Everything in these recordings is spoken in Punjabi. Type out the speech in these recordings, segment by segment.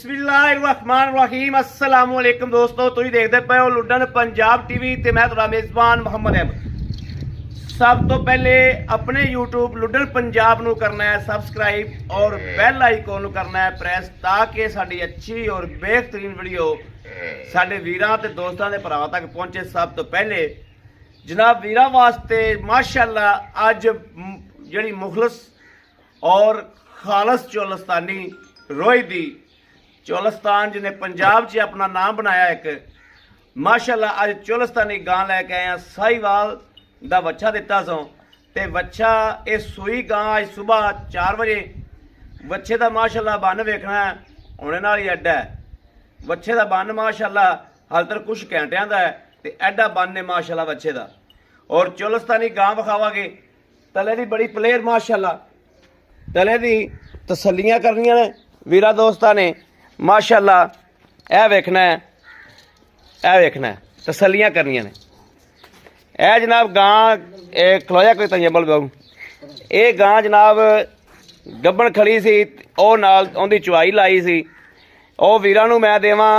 बिस्मिल्लाहिर्रहमानिर्रहीम अस्सलाम वालेकुम दोस्तों, तुम देखते पे हो लुडन पंजाब टीवी ते मैं तुम्हारा मेजबान मोहम्मद अहमद। सब तो पहले अपने यूट्यूब लुडन पंजाब नू करना है सबसक्राइब और बैल आइकॉन नू करना है प्रेस, ताकि साडी अच्छी और बेहतरीन वीडियो साडे वीरां ते दोस्तां दे भरावां तक पहुंचे। सब तो पहले जनाब वीरां वास्ते माशाअल्लाह अज जिहड़ी मुखलस और खालस चोलस्तानी रोई दी चोलस्तान जिन्हें पंजाब च अपना नाम बनाया एक माशाअल्लाह अज चोलस्तानी गां लैके आए साहिवाल दा वच्छा दिता सो ते वच्छा ये सूई गां अज सुबह 4 बजे वच्छे का माशाअल्लाह बन वेखना है होने नाल ही एडा है। वच्छे का बन माशाअल्लाह हाल तक कुछ घंटिया का है ते एडा बन है माशाअल्लाह वच्छे का। और चोलस्तानी गां विखावांगे तले की बड़ी प्लेयर माशाअल्लाह तले की तसलियां करनियां ने वीरा दोस्तां ने माशाअल्लाह। यह वेखना है तसलियां करनियां ने। यह जनाब गां खलोया कोई तंजबल बाबू ये गां जनाब गब्बन खड़ी सी और नाल उहदी चवाई लाई सी। ਉਹ ਵੀਰਾਂ ਨੂੰ मैं देवां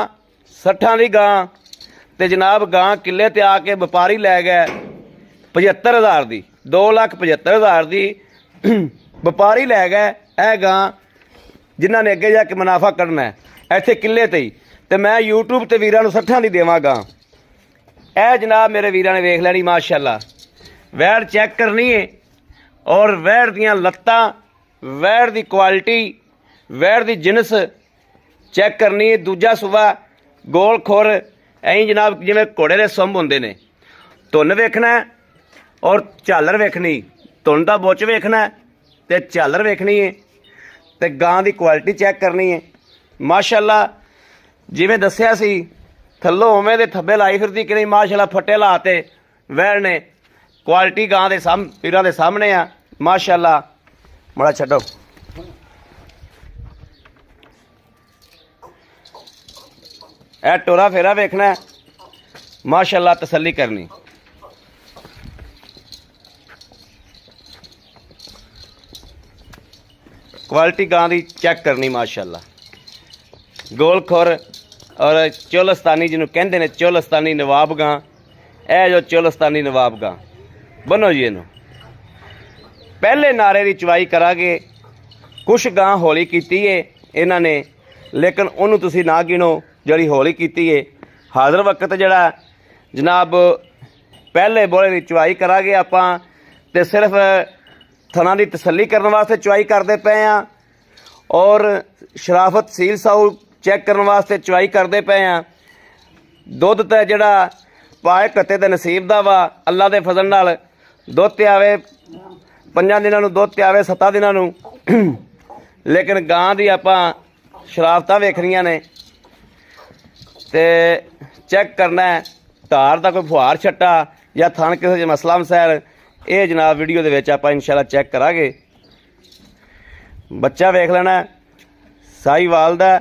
60 ਦੀ गां ते जनाब गां किले ते आके व्यापारी लै गए 75,000 ਦੀ 2,75,000 ਦੀ व्यापारी लै गए। यह गां जिन्होंने अगे जाके मुनाफा करना है इत्थे किले ते ही ते मैं यूट्यूब ते वीरां नूं 60 दी देवां गां। यह जनाब मेरे वीरां ने वेख लैनी माशाअल्लाह। वैड़ चैक करनी है और वैड़ दियां लत्तां वैड़ दी क्वालिटी वैड़ दी जिनस चैक करनी है। दूजा सुबह गोल खुर ऐं जनाब जिवें घोड़े दे सुंब हुंदे ने। धुन वेखना और झालर वेखनी। धुन दा बुच वेखना ते झालर वेखनी है ते गां दी क्वालिटी चैक करनी है माशाअल्लाह। जिवें दस्सिया सी थल्लों उवें दे थब्बे लाई फिरदी कि नहीं माशाअल्लाह। फट्टे लाते वैड़ ने क्वालिटी गां दे पीरां दे सामने आ माशाअल्लाह। बड़ा छड्डो ए टोरा फेरा वेखना माशाअल्लाह। तसल्ली करनी। क्वालिटी गां दी चैक करनी माशाअल्लाह। गोल खुर और चोलस्तानी जिन्हों कहते हैं चोलस्तानी नवाब गां। यह जो चोलस्तानी नवाब गां बनो जी इनू पहले नारे की चवाई करांगे। कुछ गां हौली की है इन्हां ने लेकिन उन्होंने तुसी ना गिनो जी हौली की है। हाज़र वक्त जड़ा जनाब पहले बोले की चवाई करांगे आपां ते सिर्फ थना की तसली करने वास्ते चवाई करते पे हाँ और शराफत सील साहू चैक करने वास्ते चवाई करते पे हाँ। दुध तो जड़ा पाए कत्ते दे नसीब दा वा अल्लाह के फजल नाल दुध ते आवे 5 दिनों दुध ते आवे 7 दिनों लेकिन गां दी आपां शराफतां वेखनियां ने ते चैक करना है। धार का कोई फुहार छट्टा या थन किसी मसला मसैल ये जनाब वीडियो दे विच आपां इंशाअल्लाह चैक करांगे। बच्चा वेख लेना साहिवाल दा।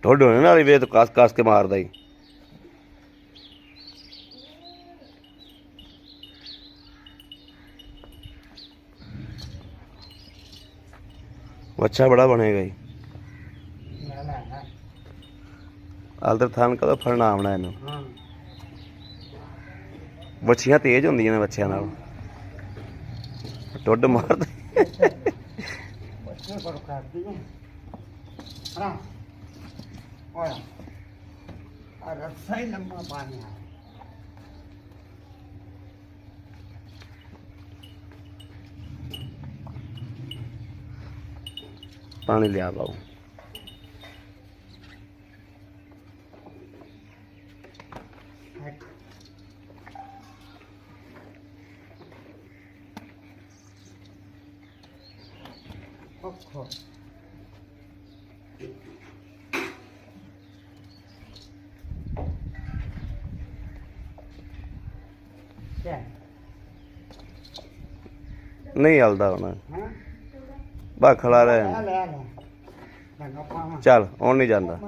ढोड होने वाली वे तो कास के मारदा ही। अच्छा बड़ा बनेगा ही। आलतर थान कदों फड़ना आना इनू। बच्छियां तेज होंदियां ने बच्चियां नाल टुड मारदे। पानी लिया बाबू। नहीं हलदा होना बा खड़ा रहे ਚੱਲ ਹੁਣ ਨਹੀਂ ਜਾਂਦਾ।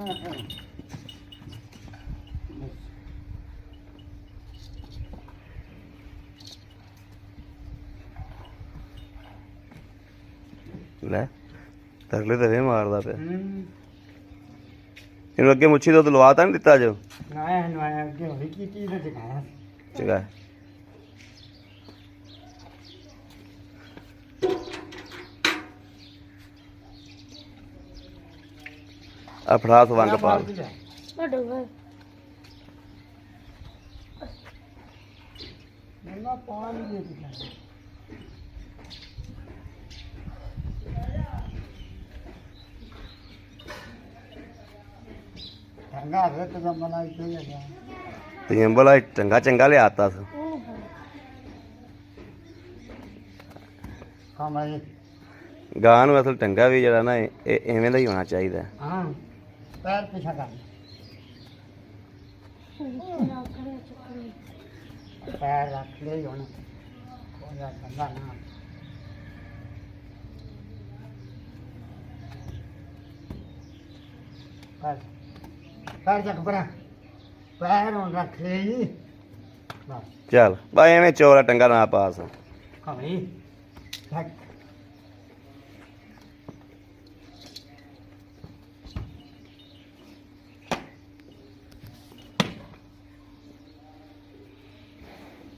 ਲੈ ਤਰਲੇ ਤਰੇ ਮਾਰਦਾ ਪਿਆ। ਇਹਨੂੰ ਅੱਗੇ ਮੁੱਛੀ ਦੁੱਧ ਲਵਾ ਤਾਂ ਨਹੀਂ ਦਿੱਤਾ ਜੋ? ਚੰਗਾ ਆ ਫੜਾ ਸਵੰਗ ਪਾ ਤਜੰਬਲ ਚੰਗਾ ਚੰਗਾ ਲਿਆਤਾ ਸੀ। ਗਾਂ ਨੂੰ ਅਸਲ ਚੰਗਾ ਵੀ ਜਿਹੜਾ ਨਾ ਇਹ ਇਵੇਂ ਦਾ ਹੀ ਹੋਣਾ ਚਾਹੀਦਾ। ਪੈਰ ਪਿਛਾ ਕਰ ਪੈਰ ਰੱਖ ਲੈ ਹੁਣ ਕੋਈ ਗੰਦਾ ਨਾ पैर जग पर पैर on रख ले जी बस ਚੱਲ ਬਾ ਐਵੇਂ ਚੋਰਾ ਟੰਗਾ ਨਾ ਪਾਸ। हाँ भाई रख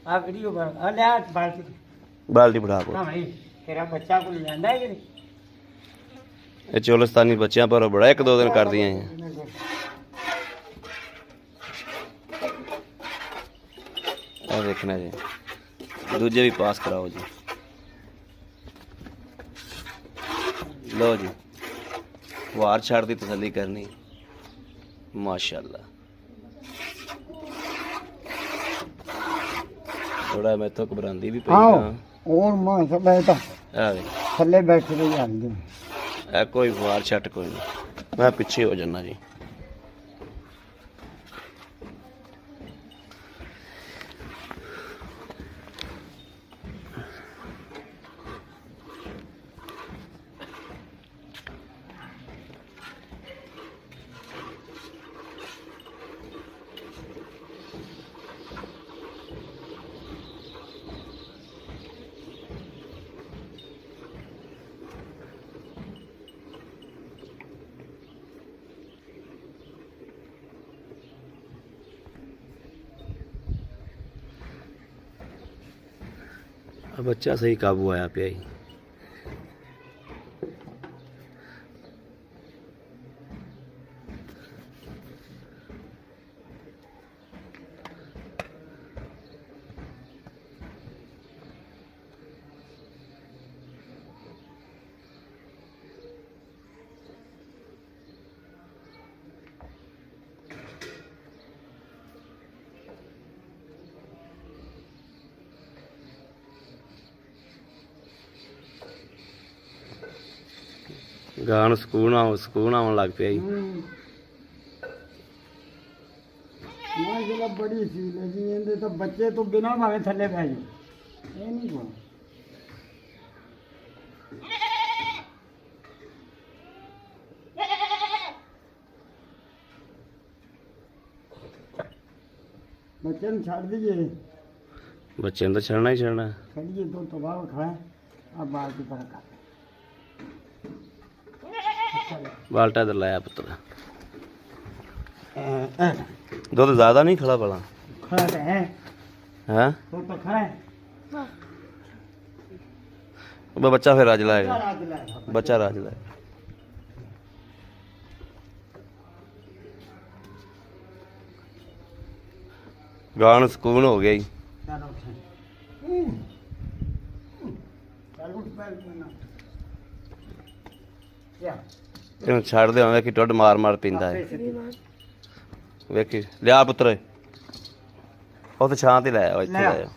आ वीडियो कर ले आ बाल्टी ਬਾਲਟੀ ਫੜਾ ਕੋ। हाँ भाई तेरा बच्चा को ले जाना है कि नहीं ਇਹ ਚੋਲਸਤਾਨੀ ਬੱਚਿਆਂ ਪਰ ਬੜਾ ਇੱਕ ਦੋ ਦਿਨ ਕਰਦੀਆਂ ਸੀ। ਆ ਦੇਖਣਾ ਜੀ ਦੂਜੇ ਵੀ ਪਾਸ ਕਰਾਓ ਜੀ। ਲਓ ਜੀ ਵਾਰ ਛੱਡ ਦੀ ਤਸੱਲੀ ਕਰਨੀ। ਮਾਸ਼ਾਅੱਲਾ ਥੋੜਾ ਮੈਥੋਂ ਘਬਰਾਉਂਦੀ ਵੀ ਪਈ हाँ और मां सब है तो ਆ ਵੇ थल्ले बैठ के जाएंगे ਇਹ ਕੋਈ ਵਾਰ ਛੱਟ ਕੋਈ ਨਹੀਂ। ਮੈਂ ਪਿੱਛੇ ਹੋ ਜਾਣਾ ਜੀ। ਬੱਚਾ ਸਹੀ ਕਾਬੂ ਆਇਆ ਪਿਆ ਜੀ। ਗਾਂ ਨੂੰ ਸਕੂਨ ਆਉਣ ਲੱਗ ਪਿਆ ਜੀ। मां जिला बड़ी सी लेकिन इनके तो बच्चे तो बिना भावे थल्ले पै जाए ये नहीं को बच्चे ने छाड़ दीजिए ਬੱਚੇ ਨੂੰ ਤਾਂ ਛੱਡਣਾ ਹੀ ਛੱਡਣਾ। चलिए दो तबाह उठाए अब बाल की तरह कर ਬਾਲਟਾ ਇਧਰ ਲਾਇਆ ਪੁੱਤਰ। ਦੁੱਧ ਜ਼ਿਆਦਾ ਨਹੀਂ ਖੜਾ ਭਲਾ खड़ा तो है ਹੈ तो खड़ा है ਬੱਚਾ ਫਿਰ ਰੱਜ ਲਾਏਗਾ। राज लाएगा ਬੱਚਾ ਰੱਜ ਲਾਏਗਾ। ਗਾਂ ਨੂੰ ਸਕੂਨ ਹੋ ਗਿਆ ਜੀ। चलो चलो उठ पैर में क्या ਇਹਨੂੰ ਛੱਡ ਦੇ ਵੇਖੀ ਟੁੱਡ ਮਾਰ ਮਾਰ ਪੀਂਦਾ ਹੈ। ਵੇਖੀ ਲਿਆ ਪੁੱਤਰ ਉਹ ਤੇ ਛਾਂ ਤੇ ਲੈ ਆਓ ਇੱਥੇ ਲੈ ਆਓ।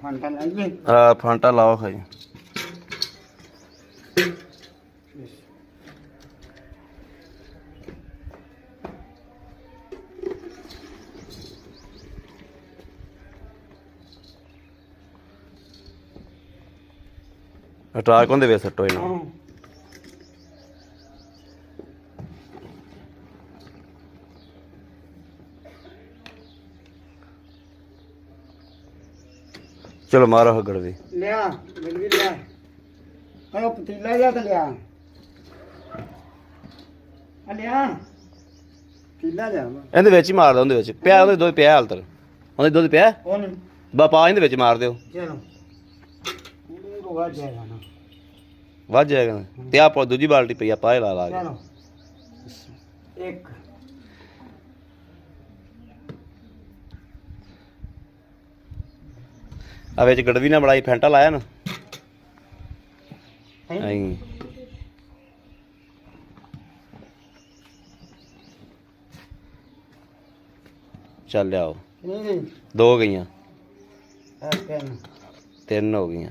फंटा लाइए ਆ ਫਾਂਟਾ ਲਾਓ ਖਾਈ। ਟਰਾਕ ਉਹਦੇ ਵਿੱਚ ਸੱਟੋ ਇਹਨਾਂ ਹਾਂ ਚਲੋ ਮਾਰੋ ਗੜਵੀ ਲਿਆ ਮਿਲਗੀ ਲਿਆ ਉਹ ਪਤੀਲਾ ਜਿਹਾ ਤੇ ਲਿਆ ਆ ਲਿਆ ਪਤੀਲਾ ਲਿਆ ਇਹਦੇ ਵਿੱਚ ਹੀ ਮਾਰ ਦੋ, ਉਹਦੇ ਵਿੱਚ ਪਿਆ, ਉਹਦੇ ਦੁੱਧ ਪਿਆ ਹਾਲ ਤੱਕ, ਉਹਦੇ ਦੁੱਧ ਪਿਆ ਉਹ ਨਹੀਂ ਬਾ ਪਾ ਇਹਦੇ ਵਿੱਚ ਮਾਰ ਦਿਓ, ਚਲੋ ਇਹ ਰੋਗਾ ਜਾਏਗਾ ਨਾ ਵੱਜ ਜਾਏਗਾ। ਤੇ ਆਪ ਦੂਜੀ ਬਾਲਟੀ ਪਈ ਆ, ਪਾਏ ਲਾ ਲਾ ਕੇ ਚਲੋ ਇੱਕ ਆ ਵਿੱਚ ਗੜਵੀ ਨਾਲ ਬੜਾਈ ਫੈਂਟਾ ਲਾਇਆ ਨਾ ਹੈਂ? ਐਂ ਚੱਲ ਲਿਆਓ, ਨਹੀਂ ਦੋ ਗਈਆਂ, ਤਿੰਨ ਤਿੰਨ ਹੋ ਗਈਆਂ,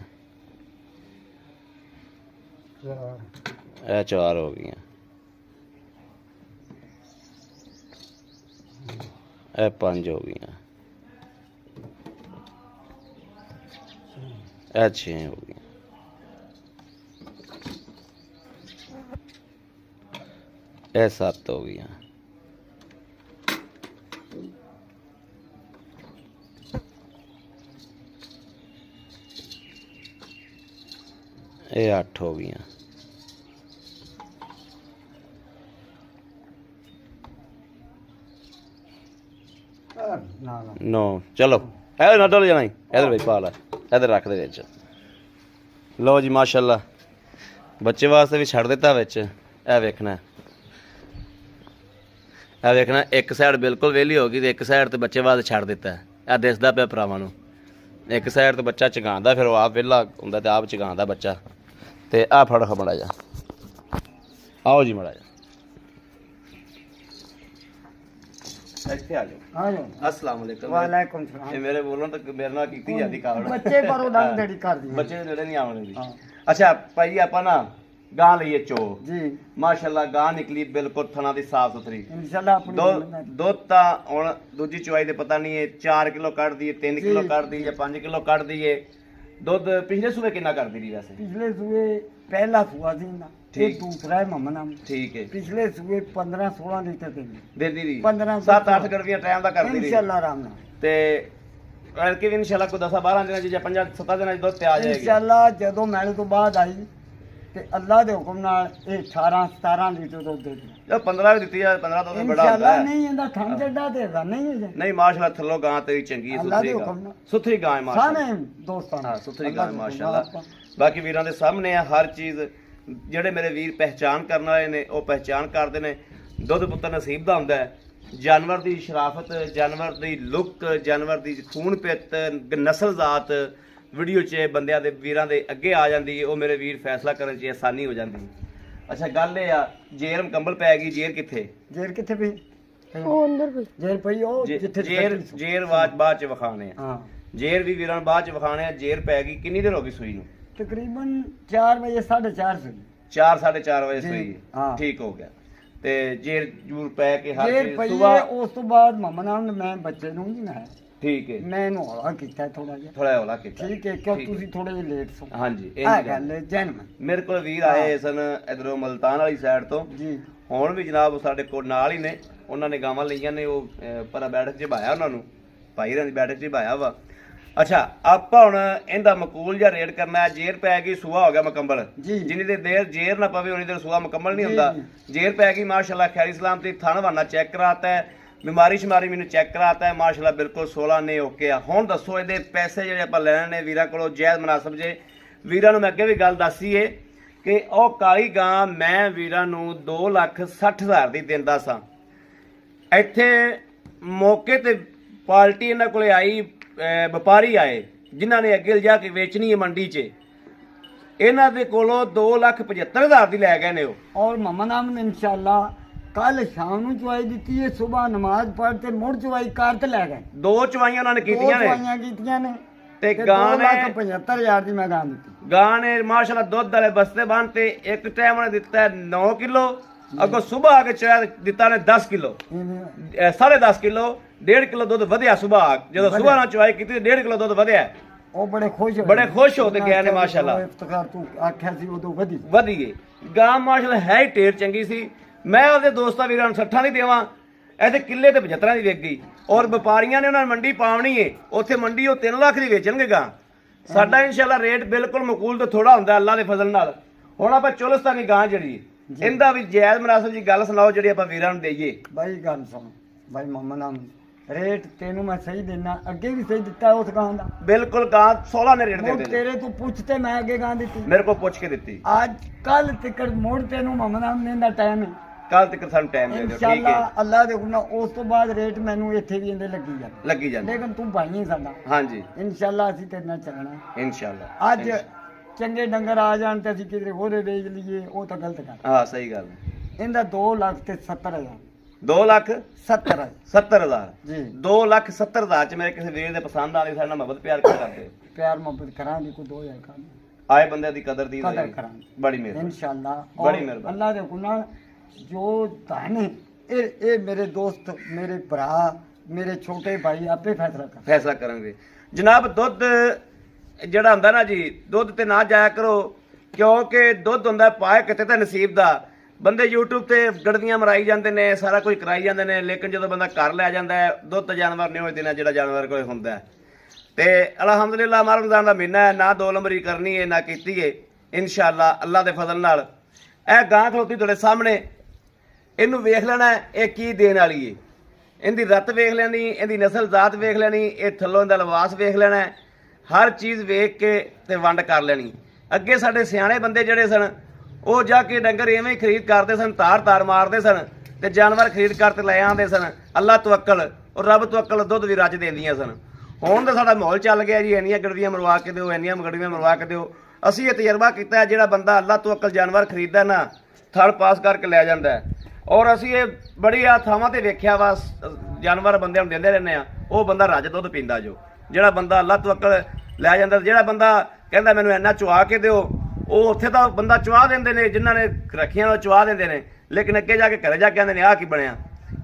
ਚਾਰ ਇਹ ਚਾਰ ਹੋ ਗਈਆਂ, ਇਹ ਪੰਜ ਹੋ ਗਈਆਂ, ਇਹ ਛੇ ਹੋ ਗਈਆਂ, ਇਹ ਸੱਤ ਹੋ ਗਈਆਂ, ਇਹ 8 ਹੋ ਗਈਆਂ, ਨਾ ਨਾ 9। ਚਲੋ ਇਹ ਨਾ ਡੋਲ ਜਾਣਾ, ਇਧਰ ਵਿੱਚ ਪਾ ਲੈ, ਇਧਰ ਰੱਖ ਦੇ ਵਿੱਚ। ਲਓ ਜੀ ਮਾਸ਼ਾਅੱਲਾ, ਬੱਚੇ ਵਾਸਤੇ ਵੀ ਛੱਡ ਦਿੱਤਾ ਵਿੱਚ। ਇਹ ਵੇਖਣਾ, ਇਹ ਵੇਖਣਾ, ਇੱਕ ਸਾਈਡ ਬਿਲਕੁਲ ਵਿਹਲੀ ਹੋ ਗਈ ਤੇ ਇੱਕ ਸਾਈਡ ਤੇ ਬੱਚੇ ਵਾਸਤੇ ਛੱਡ ਦਿੱਤਾ। ਇਹ ਦਿਸਦਾ ਪਿਆ ਭਰਾਵਾਂ ਨੂੰ, ਇੱਕ ਸਾਈਡ ਤੇ ਬੱਚਾ ਚਗਾਉਂਦਾ, ਫਿਰ ਉਹ ਆਪ ਵਿਹਲਾ ਹੁੰਦਾ ਤੇ ਆਪ ਚਗਾਉਂਦਾ ਬੱਚਾ। ਤੇ ਆਹ ਫੜ ਮੜਾ ਜਾ, ਆਓ ਜੀ ਮੜਾ ਜਾ, ਇੱਥੇ ਆ ਜਾਓ। ਆ ਜਾਓ अस्सलाम वालेकुम। ਵਾਲੇਕੁਮ ਇਹ ਸਲਾਮ ਮੇਰੇ ਬੋਲਣ ਤਾਂ ਮੇਰੇ ਨਾਲ ਕੀਤੀ ਜਾਂਦੀ ਕਾਵੜ। ਬੱਚੇ ਕਰੋ ਡੰਗ ਡੜੀ ਕਰਦੀ ਬੱਚੇ ਦੇ ਨੇੜੇ ਨਹੀਂ ਆਉਣੇ ਦੀ। ਹਾਂ ਅੱਛਾ ਭਾਈ, ਆਪਾਂ ਨਾ ਗਾਂ ਲਈਏ ਚੋ, ਜੀ ਮਾਸ਼ਾਅੱਲਾ ਗਾਂ ਨਿਕਲੀ ਬਿਲਕੁਲ ਥਣਾ ਦੀ ਸਾਫ ਸੁਥਰੀ। ਇਨਸ਼ਾਅੱਲਾ ਆਪਣੀ ਜ਼ਿੰਮੇਵਾਰੀ। ਦੁੱਧ ਤਾਂ ਹੁਣ ਦੂਜੀ ਚੁਆਈ ਦੇ ਪਤਾ ਨਹੀਂ ਹੈ 4 ਕਿਲੋ ਕੱਢਦੀ ਹੈ, 3 ਕਿਲੋ ਜੀ। ਕੱਢਦੀ ਹੈ, 5 ਕਿਲੋ ਕੱਢਦੀ ਹੈ। ਦੁੱਧ ਪਿਛਲੇ ਸੂਬੇ ਕਿੰਨਾ ਕਰਦੀ ਰਹੀ ਵੈਸੇ? ਪਿਛਲੇ ਸੂਏ ਪਹਿਲਾ ਸੂਆ ਸੀ ਨਾ, ਇਹ ਠੀਕ। ਦੂਸਰਾ ਹੈ ਮਮਨਾ। ਠੀਕ ਹੈ, ਪਿਛਲੇ ਸੂਏ 15-16 ਲੀਟਰ ਦੇ ਦਿੰਦੀ ਰਹੀ 15 7-8 ਗੜਵੀਆਂ ਟਾਈਮ ਦਾ ਕਰਦੀ ਰਹੀ। ਇਨਸ਼ਾਅੱਲਾ ਆਰਾਮ ਨਾਲ ਤੇ ਕਰਕੇ ਵੀ ਇਨਸ਼ਾਅੱਲਾ ਕੋਈ 10-12 ਦਿਨਾਂ ਚ ਜਾਂ 5-7 ਦਿਨਾਂ ਚ ਦੁੱਧ ਤੇ ਆ ਜਾਏਗੀ। ਇਨਸ਼ਾਅੱਲਾ ਜਦੋਂ ਮੈਲੇ ਤੋਂ ਬਾਅਦ ਆਈ ਤੇ ਅੱਲਾ ਦੇ ਹੁਕਮ ਨਾਲ ਇਹ 18-17 ਲੀਟਰ ਦੁੱਧ ਦੇ ਦਿੱਤਾ। ਜੋ 15 ਵੀ ਦਿੱਤੀ ਆ, 15 ਤੋਂ ਤਾਂ ਬੜਾ ਹੁੰਦਾ ਇਨਸ਼ਾਅੱਲਾ ਹੈ। ਨਹੀਂ ਇਹਦਾ ਠੰਡ ਜੱਡਾ ਦੇਗਾ ਨਹੀਂ ਹੈ ਨਹੀਂ ਮਾਸ਼ਾਅੱਲਾ ਥੱਲੋਂ ਗਾਂ ਤੇਰੀ ਚੰਗੀ ਅੱਲਾ ਦੇ ਸੁਥਰੀ ਹੁਕਮ ਗਾਂ, ਨਾਲ। ਸੁਥਰੀ ਗਾਂ ਹੈ ਮਾਸ਼ਾਅੱਲਾ। ਸਾਰੇ ਦੋਸਤਾਂ ਹਾਂ ਨਾਲ ਸੁਥਰੀ ਅੱਲਾ ਗਾਂ ਹੈ ਦੇ ਹੁਕਮ ਮਾਸ਼ਾਅੱਲਾ। ਨਾਲ ਆਪਾਂ। ਬਾਕੀ ਵੀਰਾਂ ਦੇ ਸਾਹਮਣੇ ਆ ਹਰ ਚੀਜ਼, ਜਿਹੜੇ ਮੇਰੇ ਵੀਰ ਪਹਿਚਾਨ ਕਰਨ ਵਾਲੇ ਨੇ ਉਹ ਪਹਿਚਾਨ ਕਰਦੇ ਨੇ। ਦੁੱਧ ਪੁੱਤਰ ਨਸੀਬ ਦਾ ਹੁੰਦਾ ਹੈ। ਜਾਨਵਰ ਦੀ ਸ਼ਰਾਫਤ, ਜਾਨਵਰ ਦੀ ਲੁੱਕ, ਜਾਨਵਰ ਦੀ ਖੂਨ ਪਿੱਤ, ਨਸਲ ਜ਼ਾਤ ਵੀਡੀਓ 'ਚ ਬੰਦਿਆਂ ਦੇ ਵੀਰਾਂ ਦੇ ਅੱਗੇ ਆ ਜਾਂਦੀ ਹੈ। ਉਹ ਮੇਰੇ ਵੀਰ ਫੈਸਲਾ ਕਰਨ 'ਚ ਆਸਾਨੀ ਹੋ ਜਾਂਦੀ ਹੈ। ਅੱਛਾ ਗੱਲ ਇਹ ਆ, ਜੇਰ ਮੁਕੰਮਲ ਪੈ ਗਈ। ਜੇਰ ਕਿੱਥੇ? ਜੇਰ ਕਿੱਥੇ ਪਈ? ਉਹ ਅੰਦਰ ਕੋਈ ਜੇਰ ਪਈ ਉਹ ਜਿੱਥੇ ਜੇਰ ਬਾਅਦ 'ਚ ਵਿਖਾਣੇ ਆ। ਹਾਂ ਜੇਰ ਵੀ ਵੀਰਾਂ ਨੂੰ ਬਾਅਦ 'ਚ ਵਿਖਾਣੇ ਆ। ਜੇਰ ਪੈ ਗਈ, ਕਿੰਨੀ ਦੇਰ ਹੋ ਗਈ ਸੂਈ ਨੂੰ? ਤਕਰੀਬਨ 4 ਵਜੇ 4:30 ਸੀ 4-4:30 ਵਜੇ ਜੀ, ਸੂਈ। ਹਾਂ। ਠੀਕ ਹੋ ਗਿਆ। ਤੇ ਜੇਰ ਜੂਰ ਪੈ ਕੇ ਹਰ ਜੇਰ ਚੀਜ਼ ਪਈ ਹੈ। ਸੁਬਾਹ ਉਸ ਤੋਂ ਬਾਅਦ ਮਮਨਾ ਨੇ ਮੈਂ ਬੱਚੇ ਨੂੰ ਨਹੀਂ ਨਹਾਇਆ, ਠੀਕ ਹੈ, ਮੈਂ ਇਹਨੂੰ ਹੌਲਾ ਕੀਤਾ ਥੋੜਾ ਜਿਹਾ। ਥੋੜਾ ਹੌਲਾ ਕੀਤਾ। ਠੀਕ ਹੈ ਕਿਉਂ ਠੀਕ ਹੈ। ਤੁਸੀਂ ਥੋੜੇ ਜਿਹਾ ਲੇਟ ਸੋ। ਹਾਂਜੀ ਇਹ ਆ ਨਹੀਂ ਗੱਲ। ਗੱਲ ਹੈ ਜੈਨਮਨ ਮੇਰੇ ਕੋਲ ਵੀਰ ਆਏ ਸਨ ਇਧਰੋਂ ਮਲਤਾਨ ਵਾਲੀ ਸਾਈਡ ਤੋਂ। ਜੀ ਹੁਣ ਵੀ ਜਨਾਬ ਸਾਡੇ ਕੋਲ ਨਾਲ ਹੀ ਨੇ, ਉਹਨਾਂ ਨੇ ਗਾਵਾਂ ਲਈਆਂ ਨੇ। ਉਹ ਪਰਾ ਬੈਠਕ 'ਚ ਭਾਇਆ ਉਹਨਾਂ ਨੂੰ, ਭਾਈ ਰਾਂ ਦੀ ਬੈਠਕ 'ਚ ਭਾਇਆ ਵਾ। ਅੱਛਾ ਆਪਾਂ ਹੁਣ ਇਹਦਾ ਮਕੂਲ ਜਾਂ ਰੇਟ ਕਰਨਾ ਹੈ। ਜੇਰ ਪੈ ਗਈ, ਸੂਆ ਹੋ ਗਿਆ ਮੁਕੰਮਲ। ਜੀ। ਜਿੰਨੀ ਦੇਰ ਜੇਰ ਨਾ ਪਵੇ ਉਨੀ ਦੇਰ ਸੂਆ ਮੁਕੰਮਲ ਨਹੀਂ ਜੀ, ਹੁੰਦਾ। ਜੀ। ਜੇਰ ਪੈ ਗਈ ਮਾਸ਼ਾਅੱਲਾ, ਖੈਰੀ ਸਲਾਮ ਤੇ ਥਣ ਵਾਨਾ ਚੈੱਕ ਕਰਾਤਾ ਹੈ, ਬਿਮਾਰੀ ਸ਼ਮਾਰੀ ਮੈਨੂੰ ਚੈੱਕ ਕਰਾਤਾ ਹੈ ਮਾਸ਼ਾਅੱਲਾ, ਬਿਲਕੁਲ 16 ਨੇ ਓਕੇ ਆ। ਹੁਣ ਦੱਸੋ ਇਹਦੇ ਪੈਸੇ ਜਿਹੜੇ ਆਪਾਂ ਲੈਣੇ ਨੇ ਵੀਰਾਂ ਕੋਲੋਂ ਜਾਇਜ਼ ਮੁਨਾਸਬ ਜੇ? ਵੀਰਾਂ ਨੂੰ ਮੈਂ ਅੱਗੇ ਵੀ ਗੱਲ ਦੱਸੀ ਏ ਕਿ ਉਹ ਕਾਲੀ ਗਾਂ ਮੈਂ ਵੀਰਾਂ ਨੂੰ 2,60,000 ਦੀ ਦਿੰਦਾ ਸਾਂ। ਇੱਥੇ ਮੌਕੇ ਤੇ ਪਾਰਟੀ ਇਹਨਾਂ ਕੋਲੇ ਆਈ, ਵਪਾਰੀ ਆਏ ਜਿਨ੍ਹਾਂ ਨੇ ਅੱਗੇ ਲਿਜਾ ਕੇ ਵੇਚਣੀ ਹੈ ਮੰਡੀ 'ਚ। ਇਹਨਾਂ ਦੇ ਕੋਲੋਂ 2,75,000 ਦੀ ਲੈ ਗਏ ਨੇ ਉਹ। ਔਰ ਮਮਨਾ ਨੇ ਇਨਸ਼ਾਅੱਲਾ ਕੱਲ ਸ਼ਾਮ ਨੂੰ ਚੁਆਈ ਦਿੱਤੀ ਹੈ, ਸਵੇਰ ਨਮਾਜ਼ ਪੜ੍ਹ ਕੇ ਮੁੜ ਚੁਆਈ ਕਰ ਤੇ ਲੈ ਗਏ। 2 ਚਵਾਈਆਂ ਉਹਨਾਂ ਨੇ ਕੀਤੀਆਂ ਨੇ ਚੁਆਈਆਂ ਕੀਤੀਆਂ ਨੇ ਤੇ ਗਾਂ ਨੇ 2,75,000 ਦੀ ਮੈਂ ਗਾਂ ਦਿੱਤੀ। ਗਾਂ ਨੇ ਮਾਸ਼ਾਅੱਲਾ ਦੁੱਧ ਵਾਲੇ ਬਸਤੇ ਬੰਨ ਤੇ ਇੱਕ ਟਾਈਮ ਉਹਨੇ ਦਿੱਤਾ 9 ਕਿਲੋ, ਅੱਗੋਂ ਸਵੇਰ ਆ ਕੇ ਚਾਹ ਦਿੱਤਾ ਨੇ 10 ਕਿਲੋ, 10.5 ਕਿਲੋ, 1.5 ਕਿਲੋ ਦੁੱਧ ਵਧਿਆ ਸਵੇਰ। ਜਦੋਂ ਸਵੇਰ ਨਾਲ ਚਵਾਈ ਕੀਤੀ 1.5 ਕਿਲੋ ਦੁੱਧ ਵਧਿਆ। ਉਹ ਬੜੇ ਖੁਸ਼ ਹੋਏ ਬੜੇ ਖੁਸ਼ ਹੋ ਤੇ ਗਏ ਨੇ ਮਾਸ਼ਾਅੱਲਾ। ਇਫਤਖਾਰ ਤੂੰ ਆਖਿਆ ਸੀ ਉਦੋਂ ਵਧੀ ਗਏ ਗਾਂ ਮਾਸ਼ਾਅੱਲਾ ਹੈ ਹੀ ਢੇਰ ਚੰਗੀ ਸੀ। ਮੈਂ ਉਹਦੇ ਦੋਸਤਾਂ ਵੀਰਾਂ ਨੂੰ 60 ਨਹੀਂ ਦੇਵਾਂ, ਇਹਦੇ ਕਿੱਲੇ ਤੇ 75 ਦੀ ਵਿਕ ਗਈ। ਔਰ ਵਪਾਰੀਆਂ ਨੇ ਉਹਨਾਂ ਨੇ ਮੰਡੀ ਪਾਉਣੀ ਏ, ਉੱਥੇ ਮੰਡੀ ਉਹ 3 ਲੱਖ ਦੀ ਵੇਚਣਗੇ ਗਾਂ। ਸਾਡਾ ਇਨਸ਼ਾਅੱਲਾ ਰੇਟ ਬਿਲਕੁਲ ਮਕੂਲ ਤੋਂ ਥੋੜਾ ਹੁੰਦਾ ਅੱਲਾ ਦੇ ਫਜ਼ਲ ਨਾਲ। ਹੁਣ ਆਪਾਂ ਚੁਲਸਤਾਨੀ ਗਾਂ ਜਿਹੜੀ ਇਹਦਾ ਵੀ ਜਾਇਜ਼ ਮੁਨਾਸਬ ਜੀ ਗੱਲ ਸੁਣਾਓ ਜਿਹੜੀ ਆਪਾਂ ਵੀਰਾਂ ਨੂੰ ਦੇਈਏ। ਬਾਈ ਗੱਲ ਸੁਣ ਬਾਈ ਮੁਹੰਮਦ ਨਾਮ ਰੇਟ ਤੈਨੂੰ ਮੈਂ ਸਹੀ ਦੇਣਾ, ਅੱਗੇ ਵੀ ਸਹੀ ਦਿੱਤਾ ਉਸ ਗਾਂ ਦਾ। ਬਿਲਕੁਲ ਗਾਂ 16 ਨੇ ਰੇਟ ਦੇ ਹੁਣ ਦਿੱਤੇ, ਤੇਰੇ ਤੋਂ ਪੁੱਛ ਤੇ ਮੈਂ ਅੱਗੇ ਗਾਂ ਦਿੱਤੀ, ਮੇਰੇ ਕੋਲ ਪੁੱਛ ਕੇ ਦਿੱਤੀ। ਅੱਜ ਕੱਲ ਤਿਕੜ ਮੋੜ ਤੈਨੂੰ ਮੁਹੰਮਦ ਨਾਮ ਨੇ ਦਾ ਟਾਈਮ ਹੈ, ਕੱਲ ਤੱਕ ਸਾਨੂੰ ਟਾਈਮ ਦੇ ਦਿਓ, ਠੀਕ ਇਨਸ਼ਾਅੱਲਾ ਹੈ। ਅੱਲਾ ਦੇ ਹੁਕਮ ਨਾਲ। ਉਸ ਤੋਂ ਬਾਅਦ ਰੇਟ ਮੈਨੂੰ ਇੱਥੇ ਵੀ ਇਹਦੇ ਲੱਗੀ ਜਾਂਦੇ ਲੱਗੀ ਜਾਂਦੀ, ਲੇਕਿਨ ਤੂੰ ਭਾਈ ਹੈ ਸਾਡਾ, ਹਾਂਜੀ ਇਨਸ਼ਾਅੱਲਾ ਅਸੀਂ ਤੇਰੇ ਨਾਲ ਚੱਲਣਾ। ਇਨਸ਼ਾਅੱਲਾ। ਅੱਜ ਚੰਗੇ ਡੰਗਰ ਆ ਜਾਣ ਤੇ ਅਸੀਂ ਕਿਧਰੇ ਹੋਰੇ ਵੇਚ ਲਈਏ, ਉਹ ਤਾਂ ਗਲਤ ਗੱਲ। ਹਾਂ ਸਹੀ ਗੱਲ ਹੈ। ਇਹਦਾ 2,70,000 2,70,000 ਜੀ 2,70,000 ਚ ਮੇਰੇ ਕਿਸੇ ਵੀਰ ਦੇ ਪਸੰਦ ਆਉਂਦੀ, ਸਾਡੇ ਨਾਲ ਮੁਹੱਬਤ ਪਿਆਰ ਕਰਦੇ, ਪਿਆਰ ਮੁਹੱਬਤ ਕਰਾਂਗੇ ਕੋਈ 2,000 ਕੰਮ ਆਏ ਬੰਦੇ ਦੀ ਕਦਰ ਦੀ ਕਦਰ ਕਰਾਂਗੇ ਬੜੀ ਮਿਹਰਬਾਨੀ। ਇਨਸ਼ਾਅੱਲਾ। ਬੜੀ ਮਿਹਰਬਾਨੀ। ਅੱਲਾ ਦੇ ਹੁਕਮ ਨਾਲ ਜੋ ਧਨ ਹੈ ਇਹ ਮੇਰੇ ਦੋਸਤ, ਮੇਰੇ ਭਰਾ, ਮੇਰੇ ਛੋਟੇ ਭਾਈ ਆਪੇ ਫੈਸਲਾ ਕਰਾਂਗੇ। ਜਨਾਬ ਦੁੱਧ ਜਿਹੜਾ ਹੁੰਦਾ ਨਾ ਜੀ, ਦੁੱਧ ਤੇ ਨਾ ਜਾਇਆ ਕਰੋ, ਕਿਉਂਕਿ ਦੁੱਧ ਹੁੰਦਾ ਪਾਏ ਕਿਤੇ ਤਾਂ ਨਸੀਬ ਦਾ। ਬੰਦੇ YouTube ਤੇ ਗੜਦੀਆਂ ਮਰਾਈ ਜਾਂਦੇ ਨੇ, ਸਾਰਾ ਕੁਝ ਕਰਾਈ ਜਾਂਦੇ ਨੇ, ਲੇਕਿਨ ਜਦੋਂ ਬੰਦਾ ਘਰ ਲੈ ਜਾਂਦਾ ਹੈ ਦੁੱਧ ਜਾਨਵਰ ਨਹੀਂ ਹੋਏ ਦੇਣਾ ਜਿਹੜਾ ਜਾਨਵਰ ਕੋਲ ਹੁੰਦਾ ਹੈ। ਤੇ ਅਲਹਮਦੁਲਿਲਾ ਮਾਹ ਰਮਜ਼ਾਨ ਦਾ ਮਹੀਨਾ ਹੈ, ਨਾ 2 ਨੰਬਰੀ ਕਰਨੀ ਹੈ ਨਾ ਕੀਤੀ ਹੈ। ਇਨਸ਼ਾਅੱਲਾ ਅੱਲਾ ਦੇ ਫਜ਼ਲ ਨਾਲ ਇਹ ਗਾਂ ਖਲੋਤੀ ਤੁਹਾਡੇ ਸਾਹਮਣੇ, ਇਹਨੂੰ ਵੇਖ ਲੈਣਾ ਇਹ ਕੀ ਦੇਣ ਵਾਲੀ ਹੈ। ਇਹਦੀ ਰੱਤ ਵੇਖ ਲੈਣੀ, ਇਹਦੀ ਨਸਲ ਜ਼ਾਤ ਵੇਖ ਲੈਣੀ, ਇਹ ਥੱਲੋਂ ਇਹਦਾ ਲਿਬਾਸ ਵੇਖ ਲੈਣਾ, ਹਰ ਚੀਜ਼ ਵੇਖ ਕੇ ਤੇ ਵੰਡ ਕਰ ਲੈਣੀ। ਅੱਗੇ ਸਾਡੇ ਸਿਆਣੇ ਬੰਦੇ ਜਿਹੜੇ ਸਨ ਉਹ ਜਾ ਕੇ ਡੰਗਰ ਐਵੇਂ ਹੀ ਖਰੀਦ ਕਰਦੇ ਸਨ, ਤਾਰ ਮਾਰਦੇ ਸਨ ਤੇ ਜਾਨਵਰ ਖਰੀਦ ਕਰ ਤੇ ਲੈ ਆਉਂਦੇ ਸਨ। ਅੱਲਾ ਤਵੱਕਲ ਔਰ ਰੱਬ ਤਵੱਕਲ ਦੁੱਧ ਵੀ ਰੱਜ ਦਿੰਦੀਆਂ ਸਨ। ਹੁਣ ਤਾਂ ਸਾਡਾ ਮਾਹੌਲ ਚੱਲ ਗਿਆ ਜੀ, ਇੰਨੀਆਂ ਗੜਵੀਆਂ ਮਰਵਾ ਕੇ ਦਿਓ, ਇੰਨੀਆਂ ਗੜਵੀਆਂ ਮਰਵਾ ਕੇ ਦਿਓ। ਅਸੀਂ ਇਹ ਤਜਰਬਾ ਕੀਤਾ ਹੈ, ਜਿਹੜਾ ਬੰਦਾ ਅੱਲਾ ਤਵੱਕਲ ਜਾਨਵਰ ਖਰੀਦਦਾ ਨਾ ਥੜ ਪਾਸ ਕਰਕੇ ਲੈ ਜਾਂਦਾ ਹੈ। ਔਰ ਅਸੀਂ ਇਹ ਬੜੀ ਆ ਥਾਵਾਂ ਤੇ ਵੇਖਿਆ ਵਾ, ਜਾਨਵਰ ਬੰਦਿਆਂ ਨੂੰ ਦਿੰਦੇ ਰਹਿੰਦੇ ਆ, ਉਹ ਬੰਦਾ ਰੱਜ ਦੁੱਧ ਪੀਂਦਾ। ਜੋ ਜਿਹੜਾ ਬੰਦਾ ਅੱਲਾ ਤਵੱਕਲ ਲੈ ਜਾਂਦਾ, ਜਿਹੜਾ ਬੰਦਾ ਕਹਿੰਦਾ ਮੈਨੂੰ ਇੰਨਾ ਚੁਆ ਕੇ ਦਿਓ, ਉਹ ਉੱਥੇ ਤਾਂ ਬੰਦਾ ਚੁਆ ਦਿੰਦੇ ਨੇ, ਜਿਨ੍ਹਾਂ ਨੇ ਰੱਖੀਆਂ ਉਹ ਚੁਆ ਦਿੰਦੇ ਨੇ, ਲੇਕਿਨ ਅੱਗੇ ਜਾ ਕੇ ਘਰੇ ਜਾ ਕੇ ਕਹਿੰਦੇ ਨੇ ਆਹ ਕੀ ਬਣਿਆ।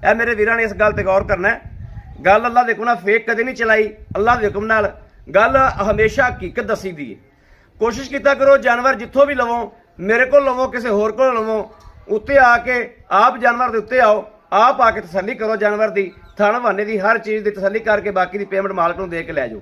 ਇਹ ਮੇਰੇ ਵੀਰਾਂ ਨੇ ਇਸ ਗੱਲ ਤੇ ਗੌਰ ਕਰਨਾ। ਗੱਲ ਅੱਲਾ ਦੇ ਹੁਕਮ ਨਾਲ ਫੇਕ ਕਦੇ ਨਹੀਂ ਚਲਾਈ, ਅੱਲਾ ਦੇ ਹੁਕਮ ਨਾਲ ਗੱਲ ਹਮੇਸ਼ਾ ਹਕੀਕਤ ਦੱਸੀ ਦੀ ਹੈ। ਕੋਸ਼ਿਸ਼ ਕੀਤਾ ਕਰੋ ਜਾਨਵਰ ਜਿੱਥੋਂ ਵੀ ਲਵੋ, ਮੇਰੇ ਕੋਲ ਲਵੋ, ਕਿਸੇ ਹੋਰ ਕੋਲ ਲਵੋ, ਉੱਤੇ ਆ ਕੇ ਆਪ ਜਾਨਵਰ ਦੇ ਉੱਤੇ ਆਓ, ਆਪ ਆ ਕੇ ਤਸੱਲੀ ਕਰੋ ਜਾਨਵਰ ਦੀ, ਥਣ ਬਹਾਨੇ ਦੀ, ਹਰ ਚੀਜ਼ ਦੀ ਤਸੱਲੀ ਕਰਕੇ ਬਾਕੀ ਦੀ ਪੇਮੈਂਟ ਮਾਲਕ ਨੂੰ ਦੇ ਕੇ ਲੈ ਜਾਓ।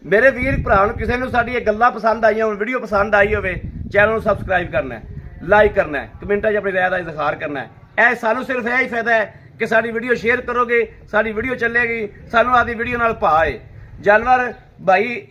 ਮੇਰੇ ਵੀਰ ਭਰਾ ਨੂੰ ਕਿਸੇ ਨੂੰ ਸਾਡੀ ਇਹ ਗੱਲਾਂ ਪਸੰਦ ਆਈਆਂ ਹੋਣ, ਵੀਡੀਓ ਪਸੰਦ ਆਈ ਹੋਵੇ, ਚੈਨਲ ਨੂੰ ਸਬਸਕ੍ਰਾਈਬ ਕਰਨਾ ਹੈ, ਲਾਈਕ ਕਰਨਾ ਹੈ, ਕਮੈਂਟਾਂ 'ਚ ਆਪਣੀ ਰਾਏ ਦਾ ਇਜ਼ਹਾਰ ਕਰਨਾ ਹੈ। ਇਹ ਸਾਨੂੰ ਸਿਰਫ ਇਹ ਹੀ ਫਾਇਦਾ ਹੈ ਕਿ ਸਾਡੀ ਵੀਡੀਓ ਸ਼ੇਅਰ ਕਰੋਗੇ, ਸਾਡੀ ਵੀਡੀਓ ਚੱਲੇਗੀ, ਸਾਨੂੰ ਆਦੀ ਵੀਡੀਓ ਨਾਲ ਭਾਅ ਹੈ। ਜਾਨਵਰ ਭਾਈ